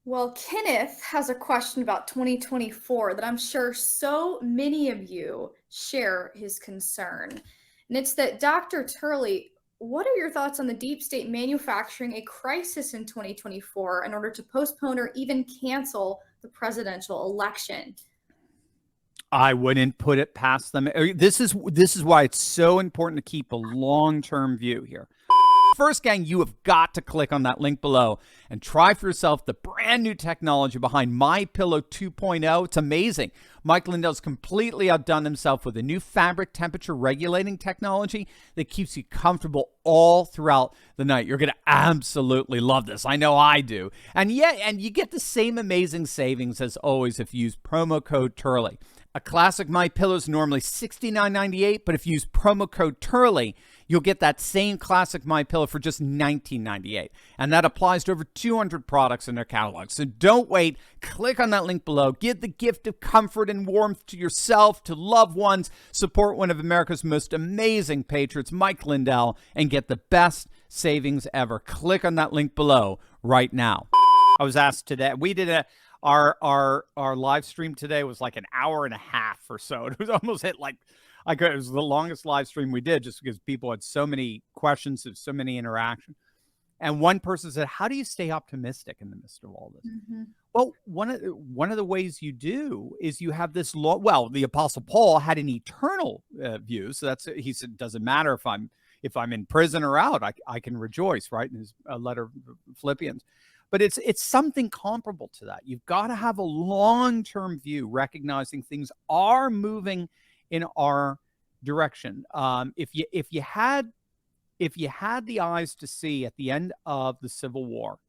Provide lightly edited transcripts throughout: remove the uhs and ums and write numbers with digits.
Well, Kenneth has a question about 2024 that I'm sure so many of you share his concern. And it's that Dr. Turley, what are your thoughts on the deep state manufacturing a crisis in 2024 in order to postpone or even cancel the presidential election? I wouldn't put it past them. This is why it's so important to keep a long-term view here. First, gang, you have got to click on that link below and try for yourself the brand new technology behind My Pillow 2.0. It's amazing. Mike Lindell's completely outdone himself with a new fabric temperature regulating technology that keeps you comfortable all throughout the night. You're going to absolutely love this. I know I do. And you get the same amazing savings as always if you use promo code Turley. A classic My Pillow is normally $69.98, but if you use promo code Turley, you'll get that same classic My Pillow for just $19.98. And that applies to over 200 products in their catalog. So don't wait. Click on that link below. Give the gift of comfort and warmth to yourself, to loved ones. Support one of America's most amazing patriots, Mike Lindell, and get the best savings ever. Click on that link below right now. I was asked today, we did our live stream today was like an hour and a half or so. It was almost hit it was the longest live stream we did just because people had so many questions and so many interactions. And one person said, how do you stay optimistic in the midst of all this? Mm-hmm. Well, one of the ways you do is you have this law. Well, the Apostle Paul had an eternal view. So he said, doesn't matter if I'm in prison or out, I can rejoice, right? In his letter of Philippians. But it's something comparable to that. You've got to have a long-term view, recognizing things are moving in our direction. If you had the eyes to see at the end of the Civil War,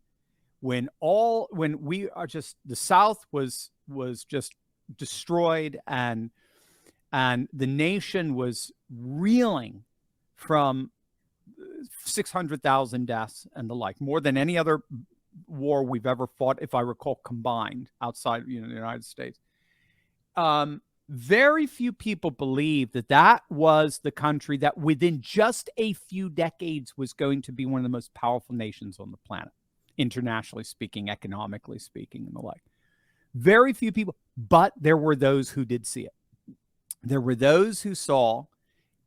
when the South was just destroyed and the nation was reeling from 600,000 deaths and the like, more than any other war we've ever fought, if I recall, combined outside the United States. Very few people believe that was the country that within just a few decades was going to be one of the most powerful nations on the planet, internationally speaking, economically speaking, and the like. Very few people, but there were those who did see it. There were those who saw,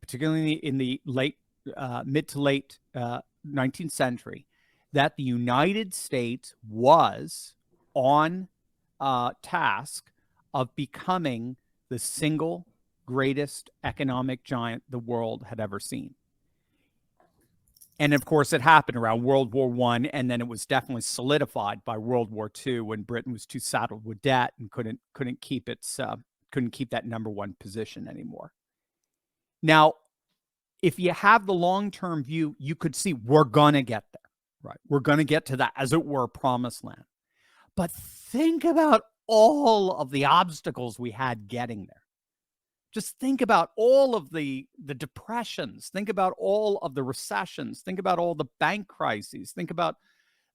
particularly in the mid to late 19th century, that the United States was on task of becoming the single greatest economic giant the world had ever seen. And of course, it happened around World War I, and then it was definitely solidified by World War II when Britain was too saddled with debt and couldn't keep that number one position anymore. Now, if you have the long-term view, you could see we're going to get there. Right. We're going to get to that, as it were, promised land. But think about all of the obstacles we had getting there. Just think about all of the depressions. Think about all of the recessions. Think about all the bank crises. Think about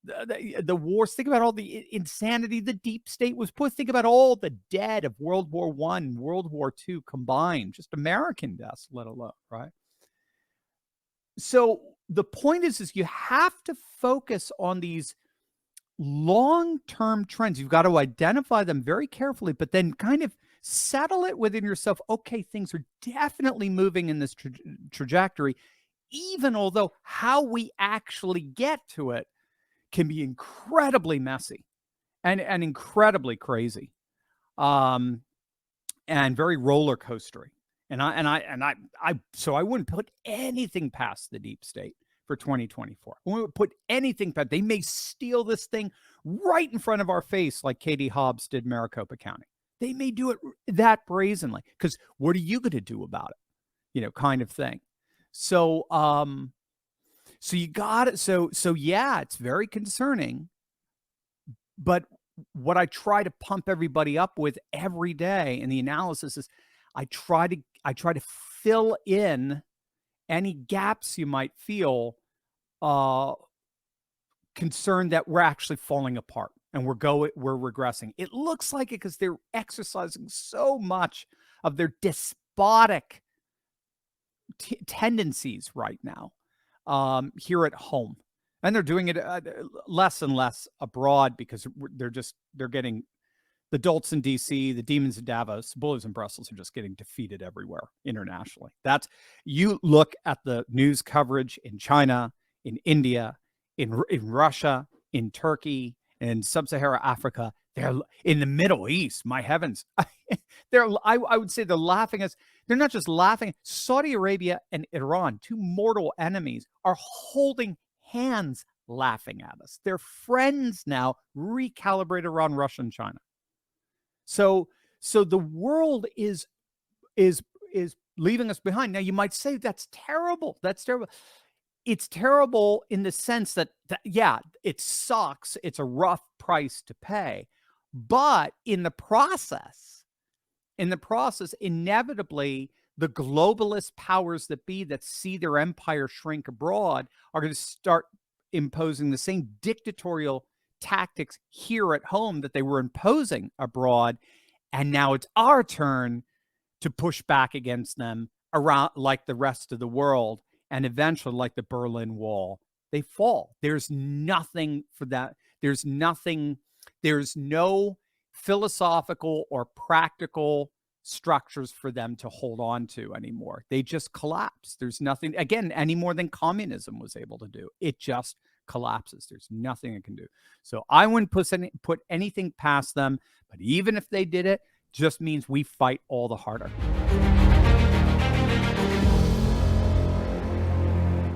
the wars. Think about all the insanity the deep state was put. Think about all the dead of World War I, World War II combined, just American deaths, let alone, right? So the point is you have to focus on these long-term trends. You've got to identify them very carefully, but then kind of settle it within yourself. Okay, things are definitely moving in this trajectory, even although how we actually get to it can be incredibly messy and incredibly crazy, and very roller coastery. So I wouldn't put anything past the deep state for 2024. I wouldn't put anything past. They may steal this thing right in front of our face, like Katie Hobbs did Maricopa County. They may do it that brazenly, because what are you going to do about it? Kind of thing. So, so you got it. So yeah, it's very concerning. But what I try to pump everybody up with every day in the analysis is I try to fill in any gaps you might feel concerned that we're actually falling apart and we're regressing. It looks like it because they're exercising so much of their despotic tendencies right now here at home. And they're doing it less and less abroad because they're getting the dolts in DC, the demons in Davos, bullies in Brussels are just getting defeated everywhere internationally. You look at the news coverage in China, in India, in Russia, in Turkey, and sub-Saharan Africa. They're in the Middle East. My heavens, I would say they're laughing as they're not just laughing. Saudi Arabia and Iran, two mortal enemies, are holding hands, laughing at us. They're friends now, recalibrated around Russia and China. So the world is leaving us behind. Now you might say that's terrible. That's terrible. It's terrible in the sense that yeah, it sucks. It's a rough price to pay. But in the process, inevitably, the globalist powers that be that see their empire shrink abroad are going to start imposing the same dictatorial tactics here at home that they were imposing abroad. And now it's our turn to push back against them around like the rest of the world. And eventually, like the Berlin Wall, they fall. There's nothing for that. There's no philosophical or practical structures for them to hold on to anymore. They just collapse. There's nothing, again, any more than communism was able to do. It just collapses. There's nothing it can do. So I wouldn't put anything past them. But even if they did it, just means we fight all the harder.